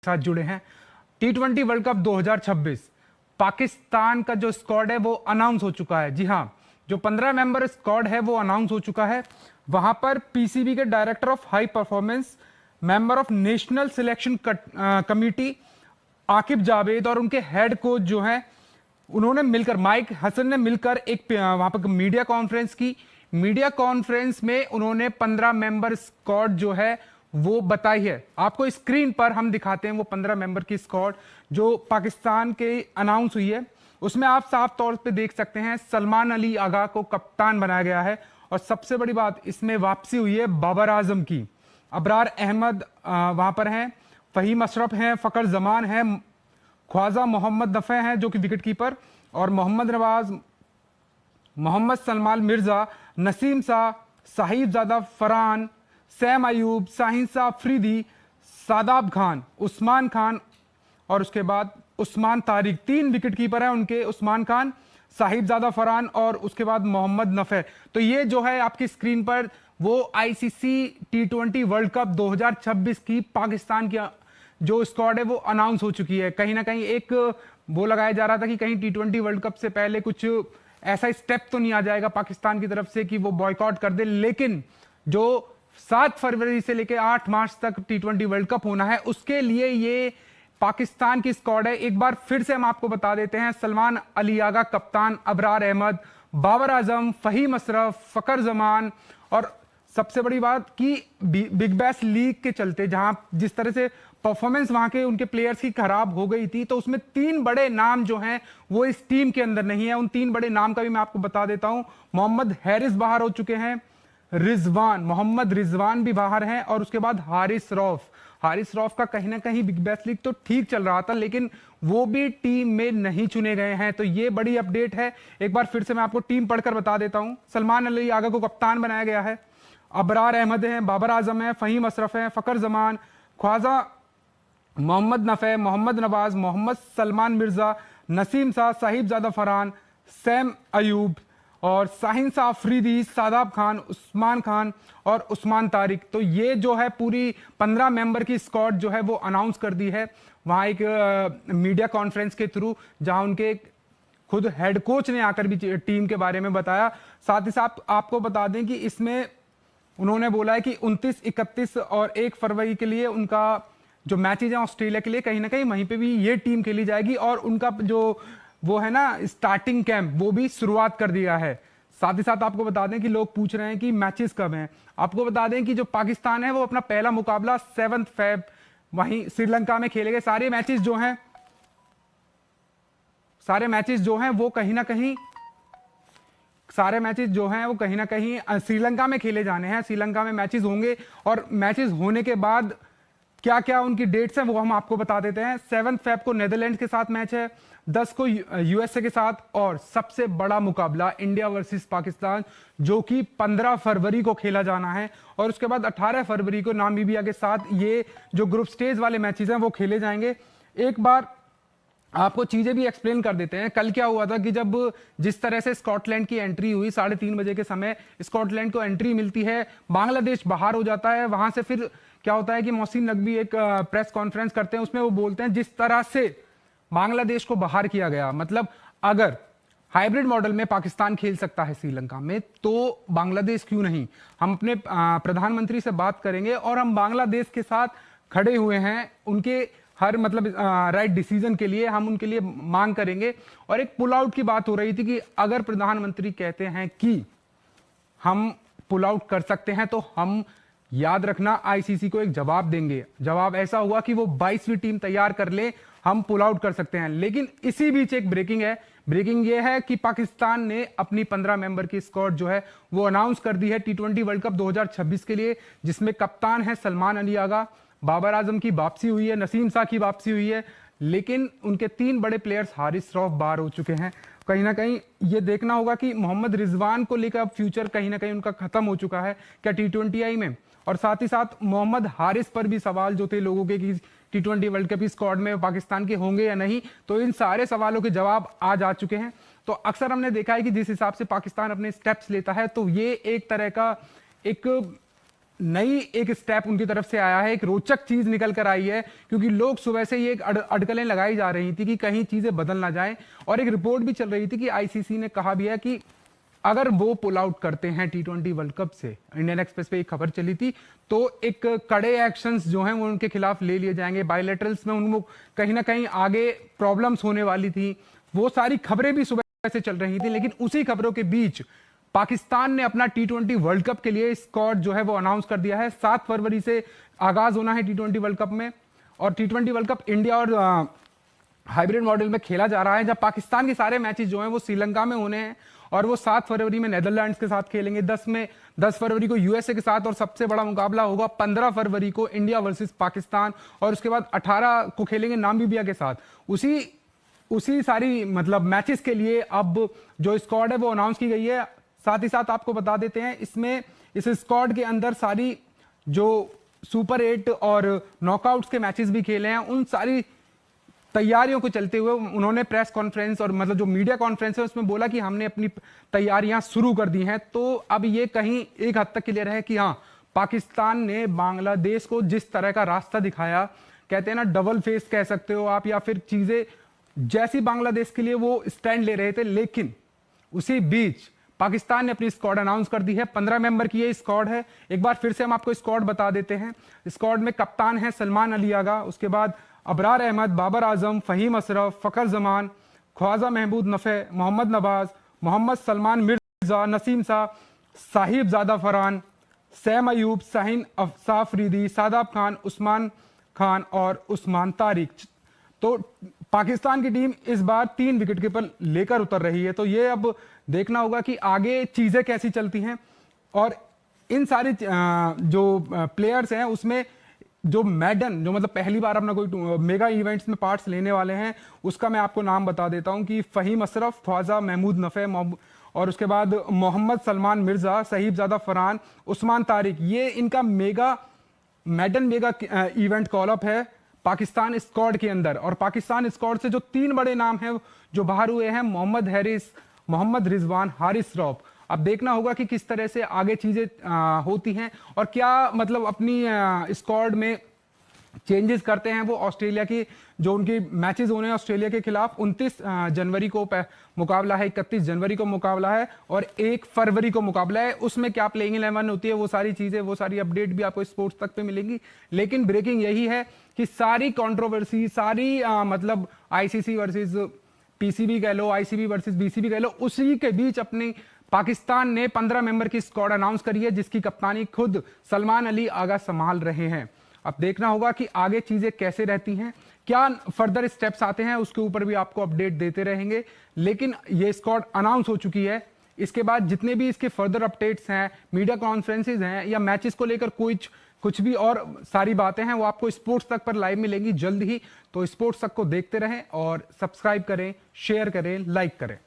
साथ जुड़े हैं। T20 वर्ल्ड कप 2026 पाकिस्तान का जो स्क्वाड है वो अनाउंस हो चुका है। जी हां, जो 15 मेंबर स्क्वाड है वो अनाउंस हो चुका है। वहां पर पीसीबी के director of high performance, member of national selection committee Aqib Javed और उनके हेड कोच जो हैं उन्होंने मिलकर, माइक हसन ने मिलकर एक वहां पर मीडिया कॉन्फ्रेंस की। मीडिया कॉन्फ्रेंस में उन्होंने 15 मेंबर स्क्वाड जो है वो बताई है। आपको स्क्रीन पर हम दिखाते हैं वो 15 मेंबर की स्क्वाड जो पाकिस्तान के अनाउंस हुई है। उसमें आप साफ तौर पे देख सकते हैं सलमान अली आगा को कप्तान बनाया गया है। और सबसे बड़ी बात, इसमें वापसी हुई है बाबर आजम की। अबरार अहमद वहां पर हैं, फहीम अशरफ हैं, फकर जमान हैं, ख्वाजा मोहम्मद नफे हैं जो कि विकेट कीपर, और मोहम्मद नवाज, मोहम्मद सलमान मिर्जा, नसीम शाह, साहिबजादा फरहान, सैम अयूब, शाहीन शाह अफरीदी, सादाब खान, उस्मान खान और उसके बाद उस्मान तारिक। 3 विकेट कीपर हैं उनके, उस्मान खान, साहिबजादा फरहान और उसके बाद मोहम्मद नफे। तो ये जो है आपकी स्क्रीन पर वो आईसीसी T20 वर्ल्ड कप 2026 की पाकिस्तान की जो स्क्वाड है वो अनाउंस हो चुकी है। कहीं ना कहीं एक वो लगाया जा रहा था कि कहीं T20 वर्ल्ड कप से पहले कुछ ऐसा स्टेप तो नहीं आ जाएगा पाकिस्तान की तरफ से कि वो बॉयकॉट कर दे। लेकिन जो 7 फरवरी से लेकर 8 मार्च तक T20 वर्ल्ड कप होना है उसके लिए ये पाकिस्तान की स्क्वाड है। एक बार फिर से हम आपको बता देते हैं, सलमान अली आगा कप्तान, अबरार अहमद, बाबर आजम, फहीम अशरफ, फकर जमान। और सबसे बड़ी बात कि बिग बैश लीग के चलते जहां जिस तरह से परफॉर्मेंस वहां के उनके प्लेयर्स की खराब हो गई थी, तो उसमें 3 बड़े नाम जो हैं वो इस टीम के अंदर नहीं है। उन 3 बड़े नाम का भी मैं आपको बता देता हूं। मोहम्मद हैरिस बाहर हो चुके हैं, रिजवान, मोहम्मद रिजवान भी बाहर हैं, और उसके बाद हारिस रौफ। हारिस रौफ का कहीं ना कहीं बिग बैश लीग तो ठीक चल रहा था लेकिन वो भी टीम में नहीं चुने गए हैं। तो ये बड़ी अपडेट है। एक बार फिर से मैं आपको टीम पढ़कर बता देता हूं। सलमान अली आगा को कप्तान बनाया गया है, अबरार अहमद हैं, बाबर आजम है, फहीम अशरफ है, फकर जमान, ख्वाजा मोहम्मद नफे, मोहम्मद नवाज, मोहम्मद सलमान मिर्जा, नसीम शाह, साहिबजादा फरहान, सैम अयूब और शाहीन शाह अफरीदी, सादाब खान, उस्मान खान और उस्मान तारिक। तो ये जो है पूरी 15 मेंबर की स्क्वाड जो है वो अनाउंस कर दी है वहां एक मीडिया कॉन्फ्रेंस के थ्रू, जहां उनके खुद हेड कोच ने आकर भी टीम के बारे में बताया। साथ ही साथ आपको बता दें कि इसमें उन्होंने बोला है कि 29, 31 और 1 फरवरी के लिए उनका जो मैचेज है ऑस्ट्रेलिया के लिए, कहीं ना कहीं वहीं पे भी ये टीम खेली जाएगी। और उनका जो वो है ना स्टार्टिंग कैंप, वो भी शुरुआत कर दिया है। साथ ही साथ आपको बता दें कि लोग पूछ रहे हैं कि मैचेस कब हैं। आपको बता दें कि जो पाकिस्तान है वो अपना पहला मुकाबला 7 फेब वहीं श्रीलंका में खेले गए। सारे मैचेस जो हैं वो कहीं ना कहीं श्रीलंका में खेले जाने हैं। श्रीलंका में मैचेस होंगे और मैचेस होने के बाद क्या क्या उनकी डेट्स हैं वो हम आपको बता देते हैं। 7 फेब को नीदरलैंड के साथ मैच है, 10 को यूएसए के साथ, और सबसे बड़ा मुकाबला इंडिया वर्सेस पाकिस्तान जो कि 15 फरवरी को खेला जाना है। और उसके बाद 18 फरवरी को नामीबिया के साथ ये जो ग्रुप स्टेज वाले मैचेस हैं वो खेले जाएंगे। एक बार आपको चीजें भी एक्सप्लेन कर देते हैं। कल क्या हुआ था कि जब जिस तरह से स्कॉटलैंड की एंट्री हुई 3:30 बजे के समय, स्कॉटलैंड को एंट्री मिलती है, बांग्लादेश बाहर हो जाता है। वहां से फिर क्या होता है कि मोहसिन नकवी एक प्रेस कॉन्फ्रेंस करते हैं, उसमें वो बोलते हैं जिस तरह से बांग्लादेश को बाहर किया गया, मतलब अगर हाइब्रिड मॉडल में पाकिस्तान खेल सकता है श्रीलंका में तो बांग्लादेश क्यों नहीं। हम अपने प्रधानमंत्री से बात करेंगे और हम बांग्लादेश के साथ खड़े हुए हैं, उनके हर मतलब राइट डिसीजन के लिए हम उनके लिए मांग करेंगे। और एक पुल आउट की बात हो रही थी कि अगर प्रधानमंत्री कहते हैं कि हम पुल आउट कर सकते हैं तो हम, याद रखना, आईसीसी को एक जवाब देंगे। जवाब ऐसा हुआ कि वो 22वीं टीम तैयार कर ले, हम पुल आउट कर सकते हैं। लेकिन इसी बीच एक ब्रेकिंग है। ब्रेकिंग ये है कि पाकिस्तान ने अपनी 15 मेंबर की स्क्वाड जो है वो अनाउंस कर दी है T20 वर्ल्ड कप 2026 के लिए, जिसमें कप्तान है सलमान अली आगा, बाबर आजम की वापसी हुई है, नसीम शाह की वापसी हुई है, लेकिन उनके 3 बड़े प्लेयर्स हारिस रौफ बाहर हो चुके हैं। कहीं ना कहीं ये देखना होगा कि मोहम्मद रिजवान को लेकर अब फ्यूचर कहीं ना कहीं उनका खत्म हो चुका है क्या T20I में। और साथ ही साथ मोहम्मद हारिस पर भी सवाल जो थे लोगों के कि T20 वर्ल्ड कप की स्क्वाड में पाकिस्तान के होंगे या नहीं, तो इन सारे सवालों के जवाब आज आ चुके हैं। तो अक्सर हमने देखा है कि जिस हिसाब से पाकिस्तान अपने स्टेप्स लेता है तो ये एक तरह का एक नई एक स्टेप उनकी तरफ से आया है, एक रोचक चीज निकल कर आई है, क्योंकि लोग सुबह से ये एक अटकलें लगाई जा रही थी कि कहीं चीजें बदल ना जाएं, और एक रिपोर्ट भी चल रही थी कि आईसीसी ने कहा भी है कि अगर वो पुल आउट करते हैं T20 वर्ल्ड कप से, इंडियन एक्सप्रेस पे एक खबर चली थी, तो एक कड़े एक्शंस जो हैं वो उनके खिलाफ ले लिए जाएंगे। बायलैटरल्स में उनको कहीं ना कहीं आगे प्रॉब्लम्स होने वाली थी, वो सारी खबरें भी सुबह से चल रही थी। लेकिन उसी खबरों के बीच पाकिस्तान ने अपना T20 वर्ल्ड कप के लिए स्क्वाड जो है वो अनाउंस कर दिया है। 7 फरवरी से आगाज होना है T20 वर्ल्ड कप में, और T20 वर्ल्ड कप इंडिया और हाइब्रिड मॉडल में खेला जा रहा है, जब पाकिस्तान के सारे मैचेस जो हैं वो श्रीलंका में होने हैं, और वो 7 फरवरी में नेदरलैंड्स के साथ खेलेंगे, 10 फरवरी को यूएसए के साथ, और सबसे बड़ा मुकाबला होगा 15 फरवरी को इंडिया वर्सेस पाकिस्तान, और उसके बाद 18 को खेलेंगे नामीबिया के साथ। उसी सारी मतलब मैचेस के लिए अब जो स्क्वाड है वो अनाउंस की गई है। साथ ही साथ आपको बता देते हैं, इसमें इस स्क्वाड के अंदर सारी जो सुपर 8 और नॉकआउट्स के मैचेस भी खेले हैं, उन सारी तैयारियों को चलते हुए उन्होंने प्रेस कॉन्फ्रेंस और मतलब जो मीडिया कॉन्फ्रेंस है उसमें बोला कि हमने अपनी तैयारियां शुरू कर दी हैं। तो अब ये कहीं एक हद तक क्लियर है कि हाँ, पाकिस्तान ने बांग्लादेश को जिस तरह का रास्ता दिखाया, कहते हैं ना डबल फेस कह सकते हो आप, या फिर चीजें जैसी बांग्लादेश के लिए वो स्टैंड ले रहे थे, लेकिन उसी बीच पाकिस्तान ने अपनी स्क्वाड अनाउंस कर दी है। 15 मेंबर की ये स्क्वाड है। एक बार फिर से हम आपको स्क्वाड बता देते हैं। स्क्वाड में कप्तान है सलमान अली आगा, उसके बाद अबरार अहमद, बाबर आजम, फहीम अशरफ, फकर जमान, ख्वाजा महमूद नफे, मोहम्मद नवाज, मोहम्मद सलमान मिर्जा, नसीम शाह, साहिब ज़ादा फरहान, सैम अयूब, शाहीन अफसाफरीदी, सादाब खान, उस्मान खान और उस्मान तारिक। तो पाकिस्तान की टीम इस बार 3 विकेट कीपर लेकर उतर रही है। तो ये अब देखना होगा कि आगे चीजें कैसी चलती हैं, और इन सारी जो प्लेयर्स हैं उसमें जो मैडन, जो मतलब पहली बार अपना कोई मेगा इवेंट्स में पार्ट्स लेने वाले हैं, उसका मैं आपको नाम बता देता हूं कि फहीम अशरफ, ख्वाजा महमूद नफे, और उसके बाद मोहम्मद सलमान मिर्जा, साहिब ज़ादा फरहान, उस्मान तारिक। ये इनका मैडन मेगा इवेंट कॉलअप है पाकिस्तान स्क्वाड के अंदर। और पाकिस्तान स्क्वाड से जो 3 बड़े नाम हैं जो बाहर हुए हैं, मोहम्मद हैरिस, मोहम्मद रिजवान, हारिस रौफ। अब देखना होगा कि किस तरह से आगे चीजें होती हैं, और क्या मतलब अपनी स्क्वाड में चेंजेस करते हैं वो। ऑस्ट्रेलिया की जो उनकी मैचेस होने हैं ऑस्ट्रेलिया के खिलाफ, 29 जनवरी को मुकाबला है, 31 जनवरी को मुकाबला है, और 1 फरवरी को मुकाबला है। उसमें क्या प्लेइंग 11 होती है, वो सारी चीजें, वो सारी अपडेट भी आपको स्पोर्ट्स तक पे मिलेंगी। लेकिन ब्रेकिंग यही है कि सारी कंट्रोवर्सी, सारी मतलब आईसीसी वर्सेस पीसीबी कह लो, आईसीबी वर्सेस बीसीबी कह लो, उसी के बीच अपनी पाकिस्तान ने 15 मेंबर की स्क्वाड अनाउंस करी है, जिसकी कप्तानी खुद सलमान अली आगा संभाल रहे हैं। अब देखना होगा कि आगे चीजें कैसे रहती हैं, क्या फर्दर स्टेप्स आते हैं, उसके ऊपर भी आपको अपडेट देते रहेंगे। लेकिन ये स्क्वाड अनाउंस हो चुकी है। इसके बाद जितने भी इसके फर्दर अपडेट्स हैं, मीडिया कॉन्फ्रेंसेज हैं, या मैचेस को लेकर कुछ भी और सारी बातें हैं, वो आपको स्पोर्ट्स तक पर लाइव मिलेंगी जल्द ही। तो स्पोर्ट्स तक को देखते रहें और सब्सक्राइब करें, शेयर करें, लाइक करें।